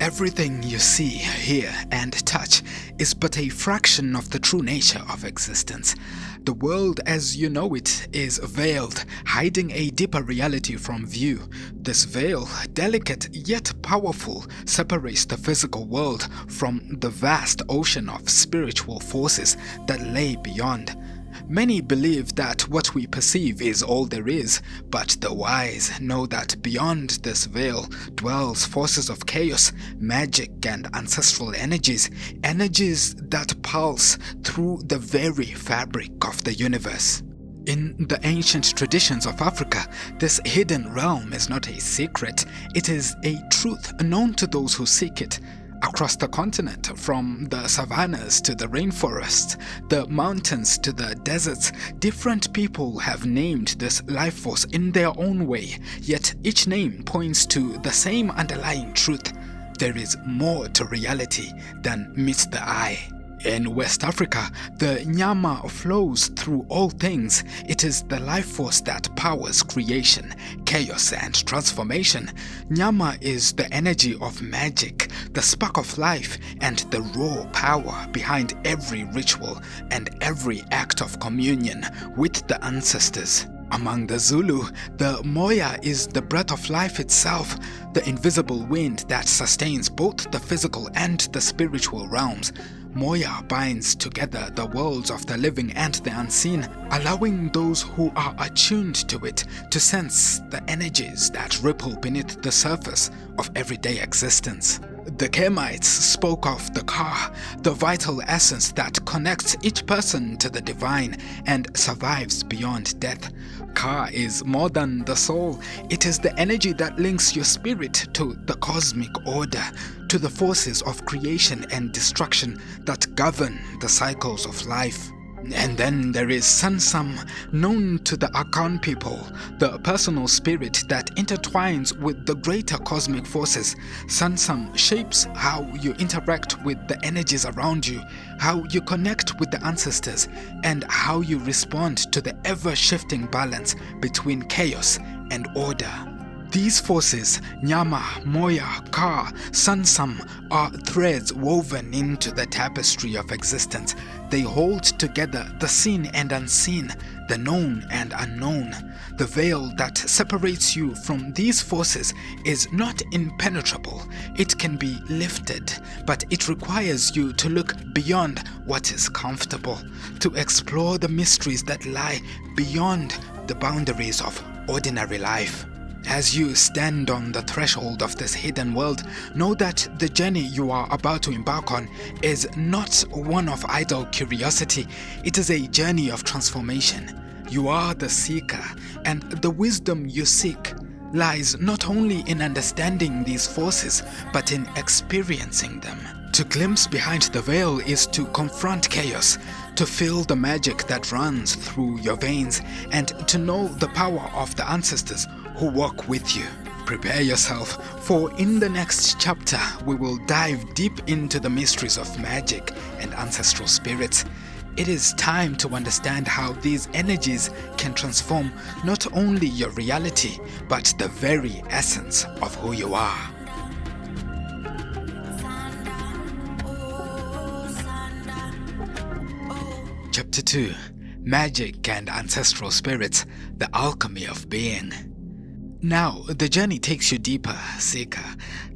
Everything you see, hear, and touch is but a fraction of the true nature of existence. The world as you know it is veiled, hiding a deeper reality from view. This veil, delicate yet powerful, separates the physical world from the vast ocean of spiritual forces that lay beyond. Many believe that what we perceive is all there is, but the wise know that beyond this veil dwells forces of chaos, magic, and ancestral energies that pulse through the very fabric of the universe. In the ancient traditions of Africa, this hidden realm is not a secret, it is a truth known to those who seek it. Across the continent, from the savannas to the rainforests, the mountains to the deserts, different people have named this life force in their own way, yet each name points to the same underlying truth. There is more to reality than meets the eye. In West Africa, the Nyama flows through all things. It is the life force that powers creation, chaos, and transformation. Nyama is the energy of magic, the spark of life, and the raw power behind every ritual and every act of communion with the ancestors. Among the Zulu, the Moya is the breath of life itself, the invisible wind that sustains both the physical and the spiritual realms. Moya binds together the worlds of the living and the unseen, allowing those who are attuned to it to sense the energies that ripple beneath the surface of everyday existence. The Kemites spoke of the Ka, the vital essence that connects each person to the divine and survives beyond death. Ka is more than the soul, it is the energy that links your spirit to the cosmic order, to the forces of creation and destruction that govern the cycles of life. And then there is Sunsum, known to the Akan people, the personal spirit that intertwines with the greater cosmic forces. Sunsum shapes how you interact with the energies around you, how you connect with the ancestors, and how you respond to the ever-shifting balance between chaos and order. These forces, Nyama, Moya, Ka, Sunsum, are threads woven into the tapestry of existence. They hold together the seen and unseen, the known and unknown. The veil that separates you from these forces is not impenetrable. It can be lifted, but it requires you to look beyond what is comfortable, to explore the mysteries that lie beyond the boundaries of ordinary life. As you stand on the threshold of this hidden world, know that the journey you are about to embark on is not one of idle curiosity. It is a journey of transformation. You are the seeker, and the wisdom you seek lies not only in understanding these forces, but in experiencing them. To glimpse behind the veil is to confront chaos, to feel the magic that runs through your veins, and to know the power of the ancestors who walk with you. Prepare yourself, for in the next chapter we will dive deep into the mysteries of magic and ancestral spirits. It is time to understand how these energies can transform not only your reality, but the very essence of who you are. Chapter 2: Magic and Ancestral Spirits, the Alchemy of Being. Now, the journey takes you deeper, seeker.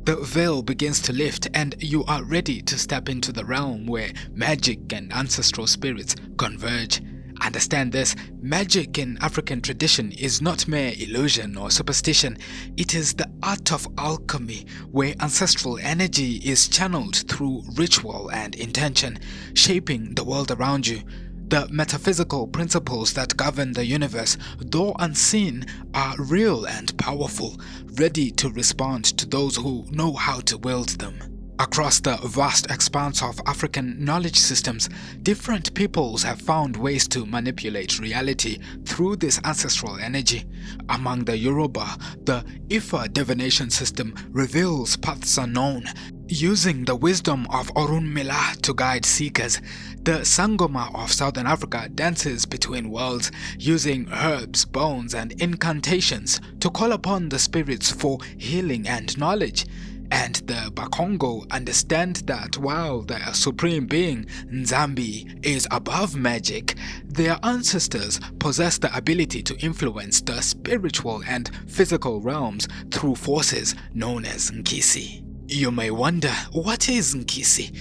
The veil begins to lift and you are ready to step into the realm where magic and ancestral spirits converge. Understand this, magic in African tradition is not mere illusion or superstition. It is the art of alchemy, where ancestral energy is channeled through ritual and intention, shaping the world around you. The metaphysical principles that govern the universe, though unseen, are real and powerful, ready to respond to those who know how to wield them. Across the vast expanse of African knowledge systems, different peoples have found ways to manipulate reality through this ancestral energy. Among the Yoruba, the Ifa divination system reveals paths unknown, using the wisdom of Orunmila to guide seekers. The Sangoma of Southern Africa dances between worlds, using herbs, bones, and incantations to call upon the spirits for healing and knowledge. and the Bakongo understand that while their supreme being, Nzambi, is above magic, their ancestors possess the ability to influence the spiritual and physical realms through forces known as Nkisi. You may wonder, what is Nkisi?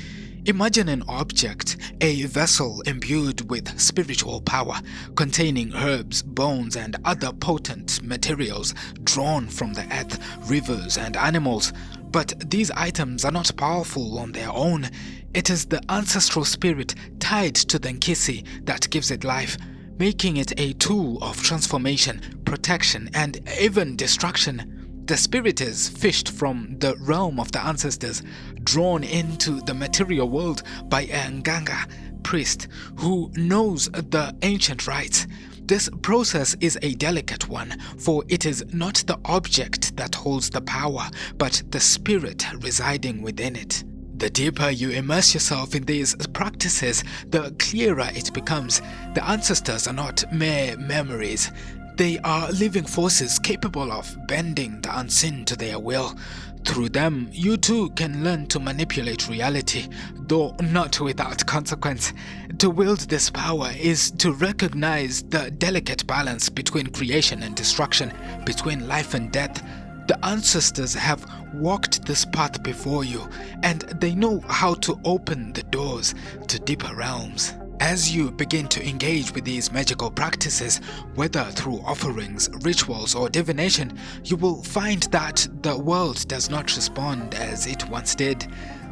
Imagine an object, a vessel imbued with spiritual power, containing herbs, bones, and other potent materials drawn from the earth, rivers, and animals. But these items are not powerful on their own. It is the ancestral spirit tied to the Nkisi that gives it life, making it a tool of transformation, protection, and even destruction. The spirit is fished from the realm of the ancestors, drawn into the material world by a Nganga priest who knows the ancient rites. This process is a delicate one, for it is not the object that holds the power, but the spirit residing within it. The deeper you immerse yourself in these practices, the clearer it becomes. The ancestors are not mere memories. They are living forces capable of bending the unseen to their will. Through them, you too can learn to manipulate reality, though not without consequence. To wield this power is to recognize the delicate balance between creation and destruction, between life and death. The ancestors have walked this path before you, and they know how to open the doors to deeper realms. As you begin to engage with these magical practices, whether through offerings, rituals, or divination, you will find that the world does not respond as it once did.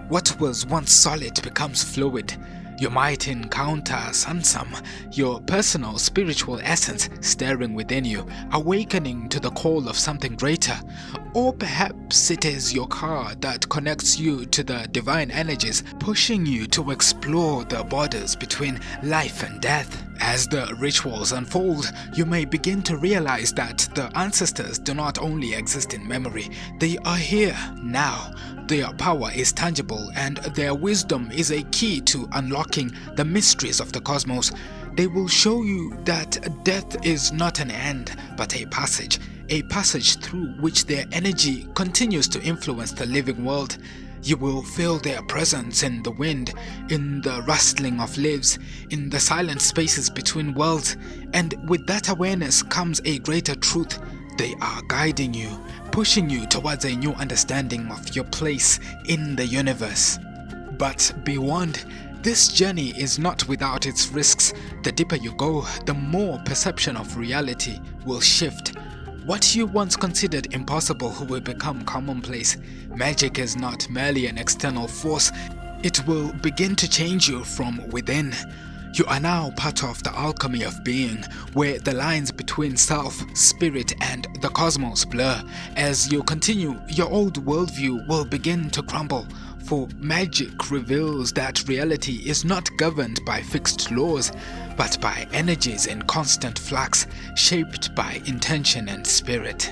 What was once solid becomes fluid. You might encounter Sunsum, your personal spiritual essence stirring within you, awakening to the call of something greater. Or perhaps it is your car that connects you to the divine energies, pushing you to explore the borders between life and death. As the rituals unfold, you may begin to realize that the ancestors do not only exist in memory, they are here now. Their power is tangible, and their wisdom is a key to unlocking the mysteries of the cosmos. They will show you that death is not an end, but a passage through which their energy continues to influence the living world. You will feel their presence in the wind, in the rustling of leaves, in the silent spaces between worlds, and with that awareness comes a greater truth. They are guiding you, pushing you towards a new understanding of your place in the universe. But be warned, this journey is not without its risks. The deeper you go, the more perception of reality will shift. What you once considered impossible will become commonplace. Magic is not merely an external force, it will begin to change you from within. You are now part of the alchemy of being, where the lines between self, spirit, and the cosmos blur. As you continue, your old worldview will begin to crumble, for magic reveals that reality is not governed by fixed laws, but by energies in constant flux, shaped by intention and spirit.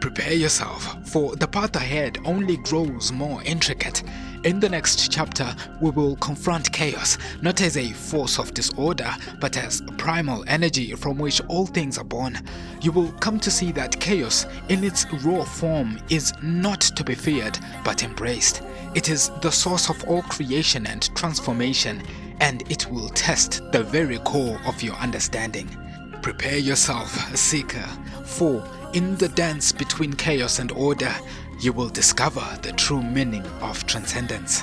Prepare yourself, for the path ahead only grows more intricate. In the next chapter, we will confront chaos, not as a force of disorder, but as primal energy from which all things are born. You will come to see that chaos, in its raw form, is not to be feared, but embraced. It is the source of all creation and transformation, and it will test the very core of your understanding. Prepare yourself, seeker, for in the dance between chaos and order, you will discover the true meaning of transcendence.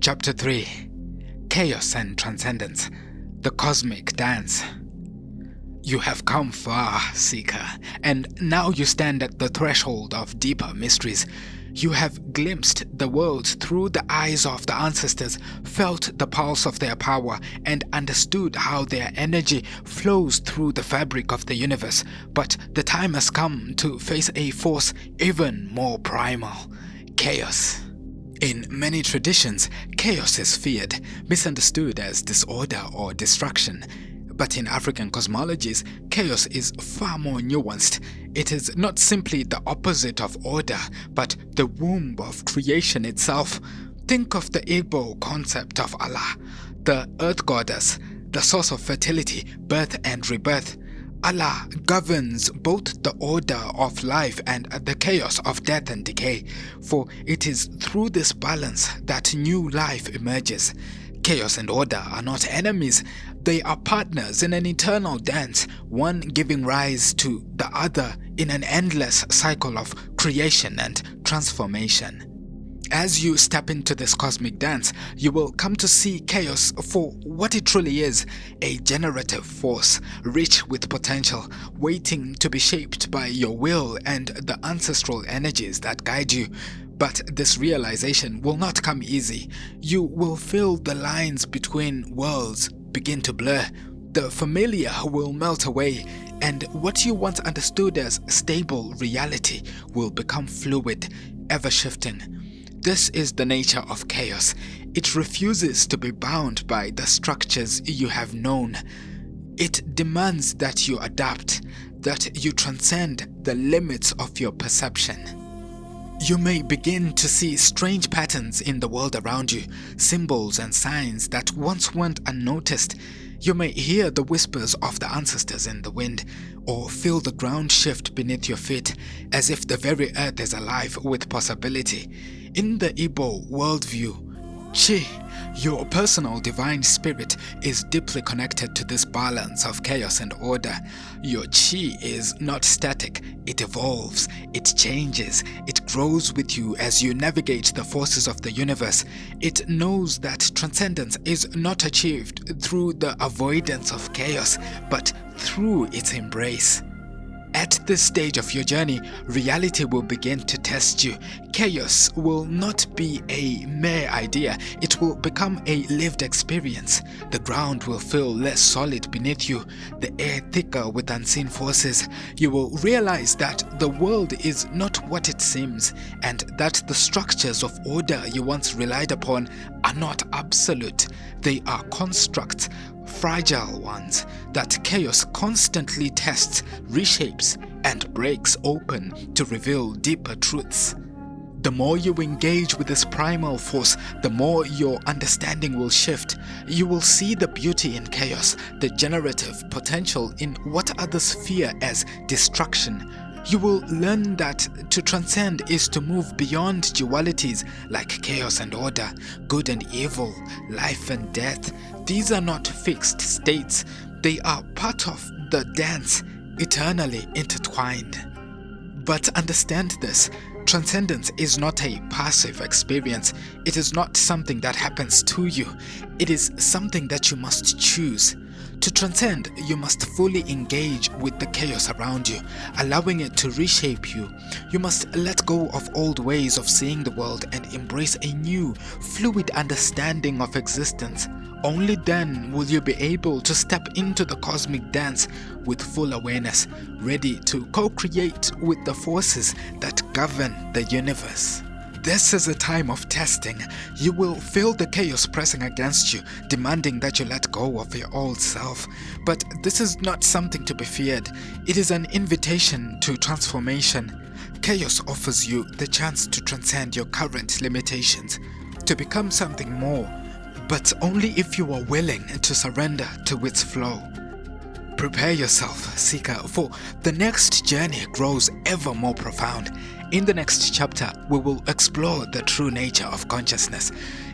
Chapter 3: Chaos and Transcendence, the Cosmic Dance. You have come far, seeker, and now you stand at the threshold of deeper mysteries. You have glimpsed the world through the eyes of the ancestors, felt the pulse of their power, and understood how their energy flows through the fabric of the universe. But the time has come to face a force even more primal: chaos. In many traditions, chaos is feared, misunderstood as disorder or destruction. But in African cosmologies, chaos is far more nuanced. It is not simply the opposite of order, but the womb of creation itself. Think of the Igbo concept of Allah, the earth goddess, the source of fertility, birth and rebirth. Allah governs both the order of life and the chaos of death and decay, for it is through this balance that new life emerges. Chaos and order are not enemies, they are partners in an eternal dance, one giving rise to the other in an endless cycle of creation and transformation. As you step into this cosmic dance, you will come to see chaos for what it truly is, a generative force, rich with potential, waiting to be shaped by your will and the ancestral energies that guide you. But this realization will not come easy. You will feel the lines between worlds begin to blur. The familiar will melt away, and what you once understood as stable reality will become fluid, ever-shifting. This is the nature of chaos. It refuses to be bound by the structures you have known. It demands that you adapt, that you transcend the limits of your perception. You may begin to see strange patterns in the world around you, symbols and signs that once went unnoticed. You may hear the whispers of the ancestors in the wind, or feel the ground shift beneath your feet, as if the very earth is alive with possibility. In the Igbo worldview, Chi, your personal divine spirit, is deeply connected to this balance of chaos and order. Your Chi is not static, it evolves, it changes, it grows with you as you navigate the forces of the universe. It knows that transcendence is not achieved through the avoidance of chaos, but through its embrace. At this stage of your journey, reality will begin to test you. Chaos will not be a mere idea, it will become a lived experience. The ground will feel less solid beneath you, the air thicker with unseen forces. You will realize that the world is not what it seems, and that the structures of order you once relied upon are not absolute. They are constructs, fragile ones, that chaos constantly tests, reshapes, and breaks open to reveal deeper truths. The more you engage with this primal force, the more your understanding will shift. You will see the beauty in chaos, the generative potential in what others fear as destruction. You will learn that to transcend is to move beyond dualities like chaos and order, good and evil, life and death. These are not fixed states, they are part of the dance, eternally intertwined. But understand this, transcendence is not a passive experience. It is not something that happens to you. It is something that you must choose. To transcend, you must fully engage with the chaos around you, allowing it to reshape you. You must let go of old ways of seeing the world and embrace a new, fluid understanding of existence. Only then will you be able to step into the cosmic dance with full awareness, ready to co-create with the forces that govern the universe. This is a time of testing. You will feel the chaos pressing against you, demanding that you let go of your old self. But this is not something to be feared. It is an invitation to transformation. Chaos offers you the chance to transcend your current limitations, to become something more, but only if you are willing to surrender to its flow. Prepare yourself, seeker, for the next journey grows ever more profound. In the next chapter, we will explore the true nature of consciousness.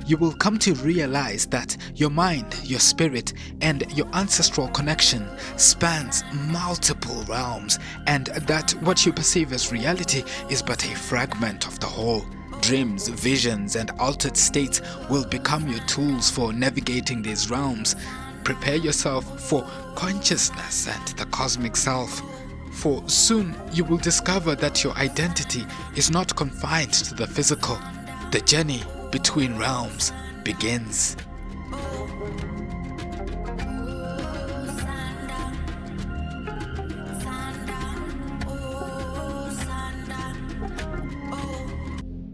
You will come to realize that your mind, your spirit, and your ancestral connection spans multiple realms, and that what you perceive as reality is but a fragment of the whole. Dreams, visions, and altered states will become your tools for navigating these realms. Prepare yourself for consciousness and the cosmic self, for soon you will discover that your identity is not confined to the physical. The journey between realms begins.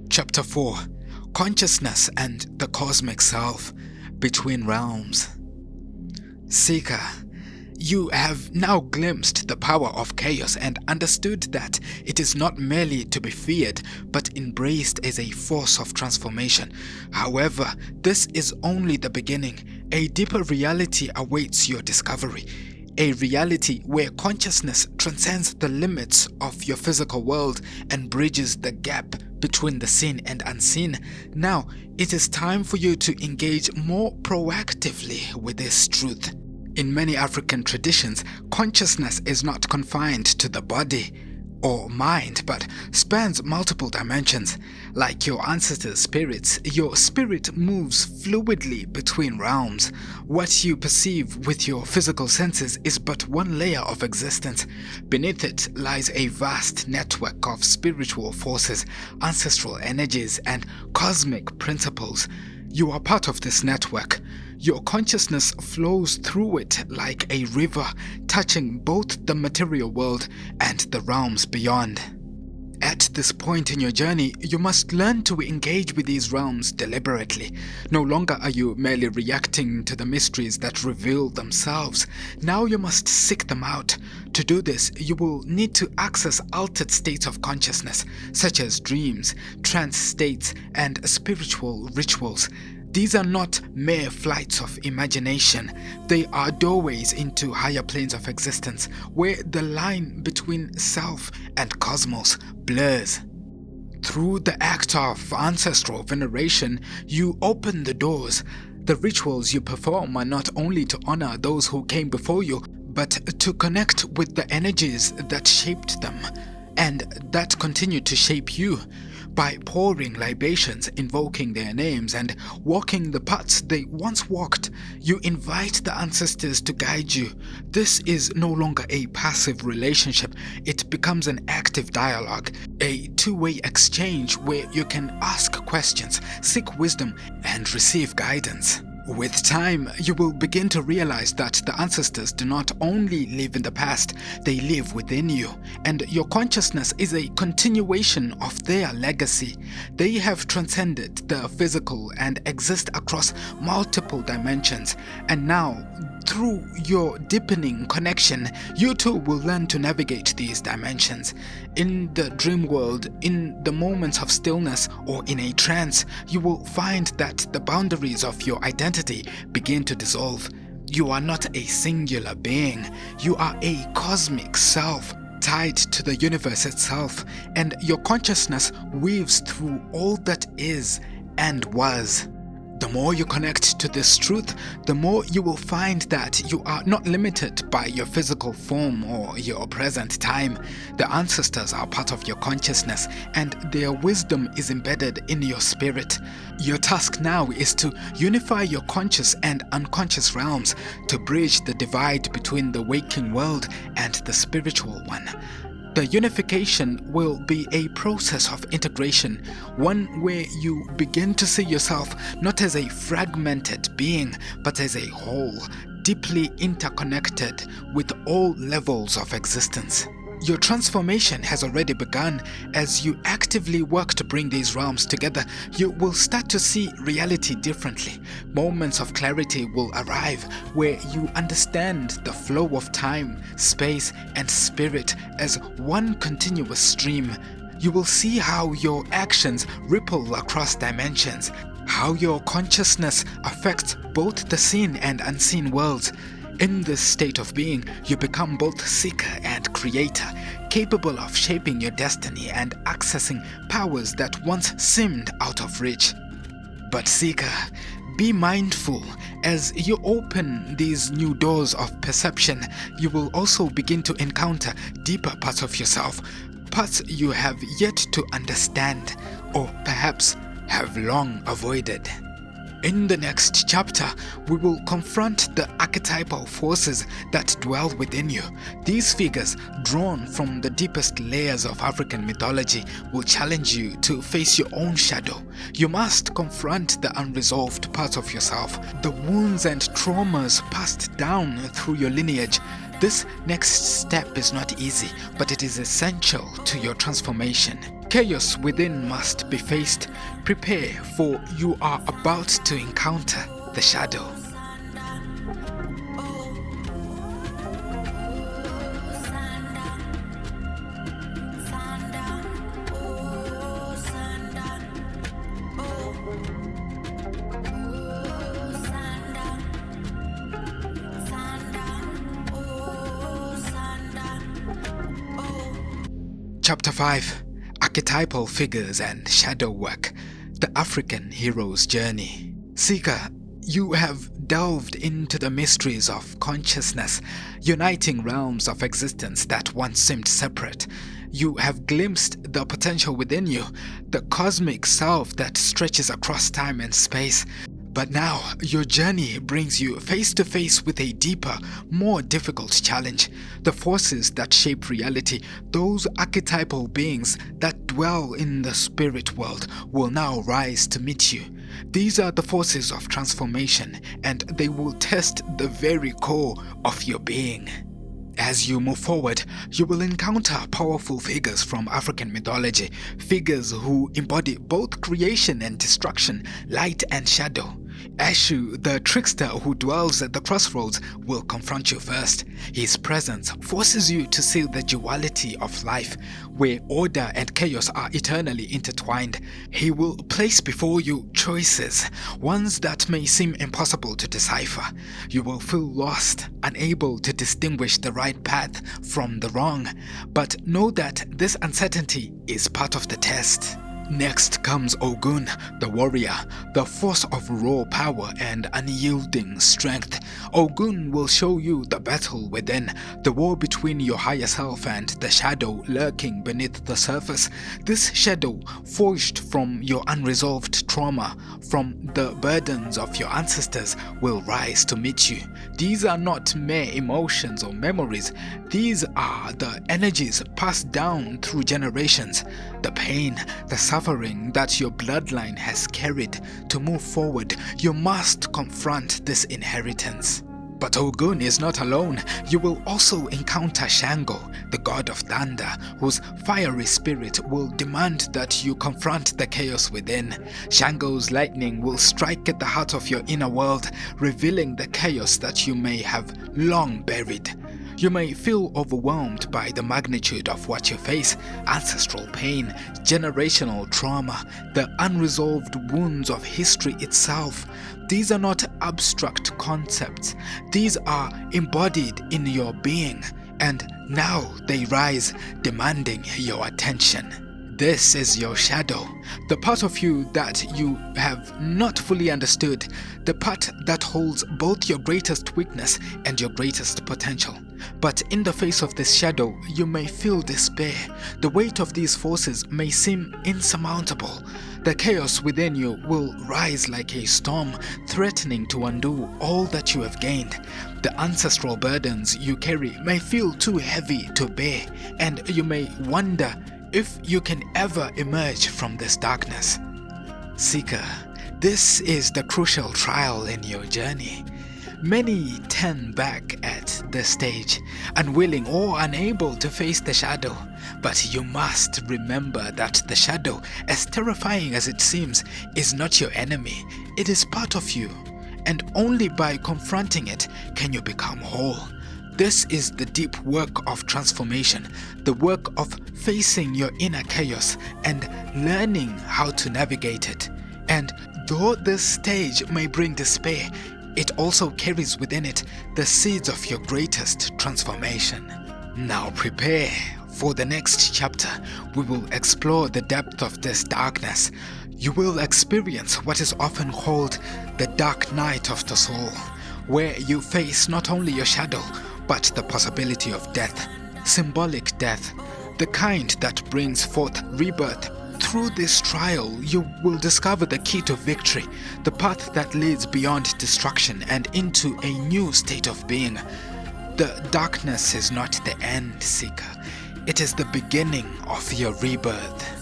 Chapter 4: Consciousness and the Cosmic Self, Between Realms. Seeker, You have now glimpsed the power of chaos and understood that it is not merely to be feared, but embraced as a force of transformation. However, this is only the beginning. A deeper reality awaits your discovery. A reality where consciousness transcends the limits of your physical world and bridges the gap between the seen and unseen. Now, it is time for you to engage more proactively with this truth. In many African traditions, consciousness is not confined to the body or mind, but spans multiple dimensions. Like your ancestors' spirits, your spirit moves fluidly between realms. What you perceive with your physical senses is but one layer of existence. Beneath it lies a vast network of spiritual forces, ancestral energies, and cosmic principles. You are part of this network. Your consciousness flows through it like a river, touching both the material world and the realms beyond. At this point in your journey, you must learn to engage with these realms deliberately. No longer are you merely reacting to the mysteries that reveal themselves. Now you must seek them out. To do this, you will need to access altered states of consciousness, such as dreams, trance states, and spiritual rituals. These are not mere flights of imagination. They are doorways into higher planes of existence, where the line between self and cosmos blurs. Through the act of ancestral veneration, you open the doors. The rituals you perform are not only to honor those who came before you, but to connect with the energies that shaped them and that continue to shape you. By pouring libations, invoking their names, and walking the paths they once walked, you invite the ancestors to guide you. This is no longer a passive relationship. It becomes an active dialogue, a two-way exchange where you can ask questions, seek wisdom, and receive guidance. With time, you will begin to realize that the ancestors do not only live in the past, they live within you, and your consciousness is a continuation of their legacy. They have transcended the physical and exist across multiple dimensions, and now, through your deepening connection, you too will learn to navigate these dimensions. In the dream world, in the moments of stillness, or in a trance, you will find that the boundaries of your identity begin to dissolve. You are not a singular being. You are a cosmic self, tied to the universe itself, and your consciousness weaves through all that is and was. The more you connect to this truth, the more you will find that you are not limited by your physical form or your present time. The ancestors are part of your consciousness, and their wisdom is embedded in your spirit. Your task now is to unify your conscious and unconscious realms to bridge the divide between the waking world and the spiritual one. The unification will be a process of integration, one where you begin to see yourself not as a fragmented being, but as a whole, deeply interconnected with all levels of existence. Your transformation has already begun. As you actively work to bring these realms together, you will start to see reality differently. Moments of clarity will arrive where you understand the flow of time, space, and spirit as one continuous stream. You will see how your actions ripple across dimensions, how your consciousness affects both the seen and unseen worlds. In this state of being, you become both seeker and creator, capable of shaping your destiny and accessing powers that once seemed out of reach. But seeker, be mindful. As you open these new doors of perception, you will also begin to encounter deeper parts of yourself, parts you have yet to understand, or perhaps have long avoided. In the next chapter, we will confront the archetypal forces that dwell within you. These figures, drawn from the deepest layers of African mythology, will challenge you to face your own shadow. You must confront the unresolved parts of yourself, the wounds and traumas passed down through your lineage. This next step is not easy, but it is essential to your transformation. Chaos within must be faced. Prepare, for you are about to encounter the shadow. Chapter 5: Archetypal Figures and Shadow Work. The African Hero's Journey. Seeker, you have delved into the mysteries of consciousness, uniting realms of existence that once seemed separate. You have glimpsed the potential within you, the cosmic self that stretches across time and space. But now, your journey brings you face to face with a deeper, more difficult challenge. The forces that shape reality, those archetypal beings that dwell in the spirit world, will now rise to meet you. These are the forces of transformation, and they will test the very core of your being. As you move forward, you will encounter powerful figures from African mythology, figures who embody both creation and destruction, light and shadow. Eshu, the trickster who dwells at the crossroads, will confront you first. His presence forces you to see the duality of life, where order and chaos are eternally intertwined. He will place before you choices, ones that may seem impossible to decipher. You will feel lost, unable to distinguish the right path from the wrong, but know that this uncertainty is part of the test. Next comes Ogun, the warrior, the force of raw power and unyielding strength. Ogun will show you the battle within, the war between your higher self and the shadow lurking beneath the surface. This shadow, forged from your unresolved trauma, from the burdens of your ancestors, will rise to meet you. These are not mere emotions or memories. These are the energies passed down through generations, the pain, the suffering that your bloodline has carried. To move forward, you must confront this inheritance. But Ogun is not alone. You will also encounter Shango, the god of thunder, whose fiery spirit will demand that you confront the chaos within. Shango's lightning will strike at the heart of your inner world, revealing the chaos that you may have long buried. You may feel overwhelmed by the magnitude of what you face: ancestral pain, generational trauma, the unresolved wounds of history itself. These are not abstract concepts. These are embodied in your being, and now they rise, demanding your attention. This is your shadow, the part of you that you have not fully understood, the part that holds both your greatest weakness and your greatest potential. But in the face of this shadow, you may feel despair. The weight of these forces may seem insurmountable. The chaos within you will rise like a storm, threatening to undo all that you have gained. The ancestral burdens you carry may feel too heavy to bear, and you may wonder if you can ever emerge from this darkness. Seeker, this is the crucial trial in your journey. Many turn back at this stage, unwilling or unable to face the shadow. But you must remember that the shadow, as terrifying as it seems, is not your enemy. It is part of you, and only by confronting it can you become whole. This is the deep work of transformation, the work of facing your inner chaos and learning how to navigate it. And though this stage may bring despair, it also carries within it the seeds of your greatest transformation. Now prepare for the next chapter. We will explore the depth of this darkness. You will experience what is often called the dark night of the soul, where you face not only your shadow, but the possibility of death, symbolic death, the kind that brings forth rebirth. Through this trial, you will discover the key to victory, the path that leads beyond destruction and into a new state of being. The darkness is not the end, Seeker. It is the beginning of your rebirth.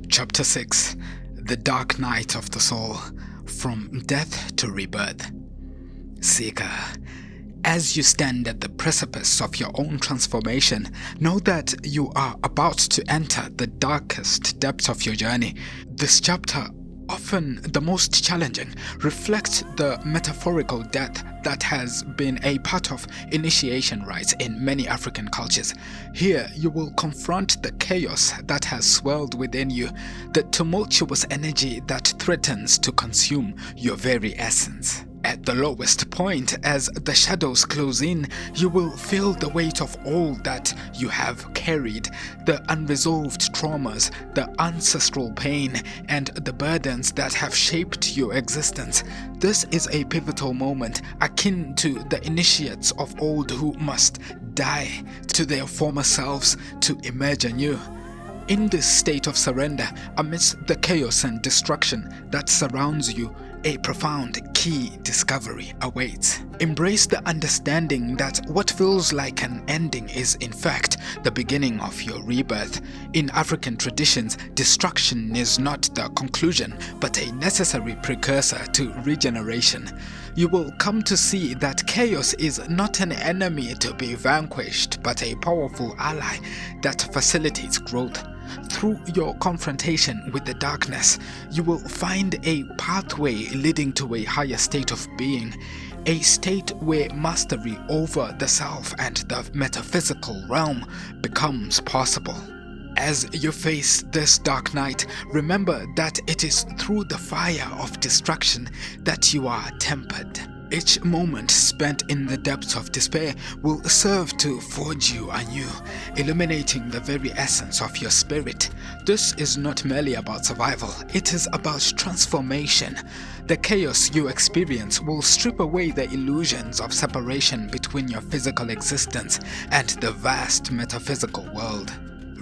Chapter 6: The Dark Night of the Soul, From Death to Rebirth. Seeker, as you stand at the precipice of your own transformation, know that you are about to enter the darkest depths of your journey. This chapter often the most challenging, reflect the metaphorical death that has been a part of initiation rites in many African cultures. Here, you will confront the chaos that has swelled within you, the tumultuous energy that threatens to consume your very essence. At the lowest point, as the shadows close in, you will feel the weight of all that you have carried, the unresolved traumas, the ancestral pain, and the burdens that have shaped your existence. This is a pivotal moment, akin to the initiates of old who must die to their former selves to emerge anew. In this state of surrender, amidst the chaos and destruction that surrounds you, a profound key discovery awaits. Embrace the understanding that what feels like an ending is in fact the beginning of your rebirth. In African traditions, destruction is not the conclusion, but a necessary precursor to regeneration. You will come to see that chaos is not an enemy to be vanquished, but a powerful ally that facilitates growth. Through your confrontation with the darkness, you will find a pathway leading to a higher state of being, a state where mastery over the self and the metaphysical realm becomes possible. As you face this dark night, remember that it is through the fire of destruction that you are tempered. Each moment spent in the depths of despair will serve to forge you anew, illuminating the very essence of your spirit. This is not merely about survival, it is about transformation. The chaos you experience will strip away the illusions of separation between your physical existence and the vast metaphysical world.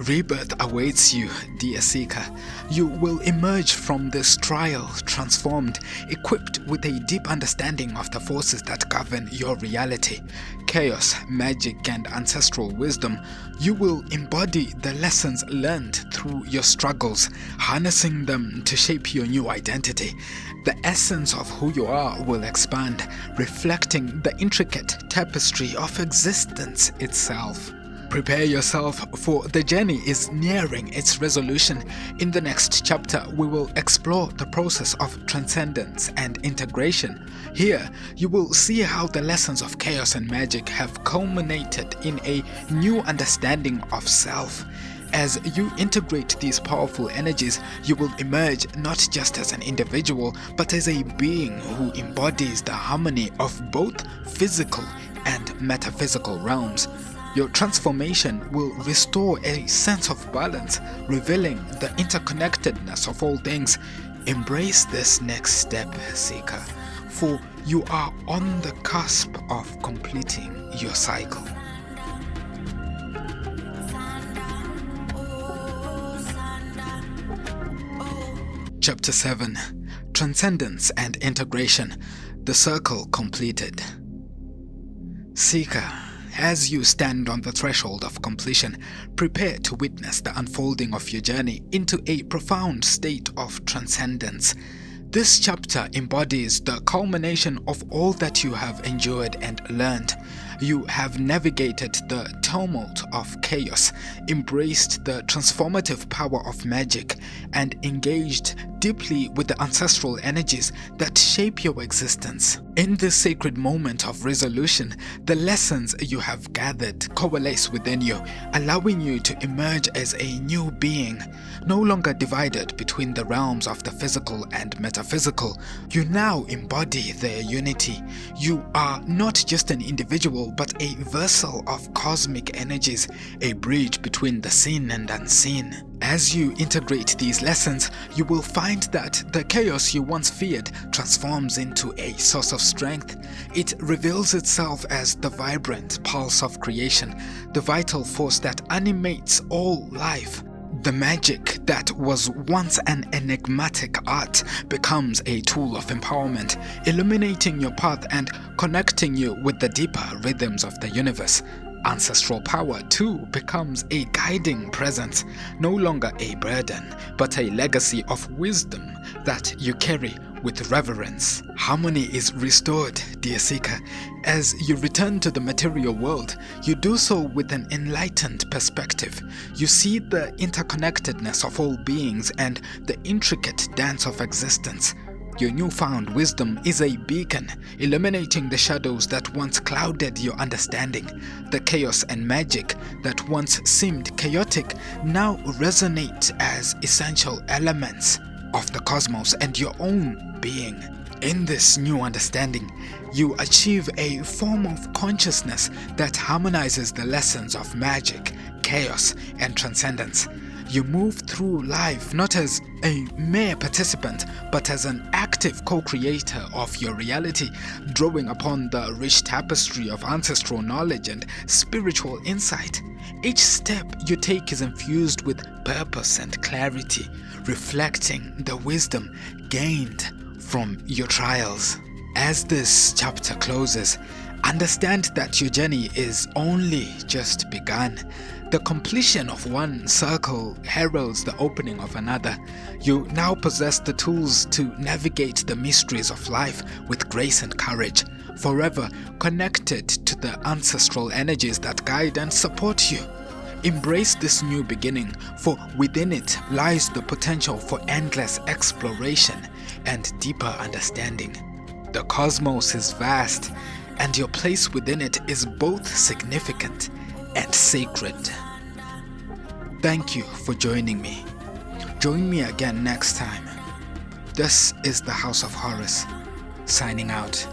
Rebirth awaits you, dear seeker. You will emerge from this trial transformed, equipped with a deep understanding of the forces that govern your reality. Chaos, magic, and ancestral wisdom. You will embody the lessons learned through your struggles, harnessing them to shape your new identity. The essence of who you are will expand, reflecting the intricate tapestry of existence itself. Prepare yourself, for the journey is nearing its resolution. In the next chapter, we will explore the process of transcendence and integration. Here, you will see how the lessons of chaos and magic have culminated in a new understanding of self. As you integrate these powerful energies, you will emerge not just as an individual, but as a being who embodies the harmony of both physical and metaphysical realms. Your transformation will restore a sense of balance, revealing the interconnectedness of all things. Embrace this next step, seeker, for you are on the cusp of completing your cycle. Chapter 7: Transcendence and Integration. The Circle Completed. Seeker, as you stand on the threshold of completion, prepare to witness the unfolding of your journey into a profound state of transcendence. This chapter embodies the culmination of all that you have endured and learned. You have navigated the tumult of chaos, embraced the transformative power of magic, and engaged deeply with the ancestral energies that shape your existence. In this sacred moment of resolution, the lessons you have gathered coalesce within you, allowing you to emerge as a new being, no longer divided between the realms of the physical and metaphysical. You now embody their unity. You are not just an individual, but a vessel of cosmic energies, a bridge between the seen and unseen. As you integrate these lessons, you will find that the chaos you once feared transforms into a source of strength. It reveals itself as the vibrant pulse of creation, the vital force that animates all life. The magic that was once an enigmatic art becomes a tool of empowerment, illuminating your path and connecting you with the deeper rhythms of the universe. Ancestral power too becomes a guiding presence, no longer a burden, but a legacy of wisdom that you carry with reverence. Harmony is restored, dear seeker. As you return to the material world, you do so with an enlightened perspective. You see the interconnectedness of all beings and the intricate dance of existence. Your newfound wisdom is a beacon, illuminating the shadows that once clouded your understanding. The chaos and magic that once seemed chaotic now resonate as essential elements of the cosmos and your own being. In this new understanding, you achieve a form of consciousness that harmonizes the lessons of magic, chaos, and transcendence. You move through life not as a mere participant, but as an active co-creator of your reality, drawing upon the rich tapestry of ancestral knowledge and spiritual insight. Each step you take is infused with purpose and clarity, reflecting the wisdom gained from your trials. As this chapter closes, understand that your journey is only just begun. The completion of one circle heralds the opening of another. You now possess the tools to navigate the mysteries of life with grace and courage, forever connected to the ancestral energies that guide and support you. Embrace this new beginning, for within it lies the potential for endless exploration and deeper understanding. The cosmos is vast, and your place within it is both significant and sacred. Thank you for joining me. Join me again next time. This is the House of Horus, signing out.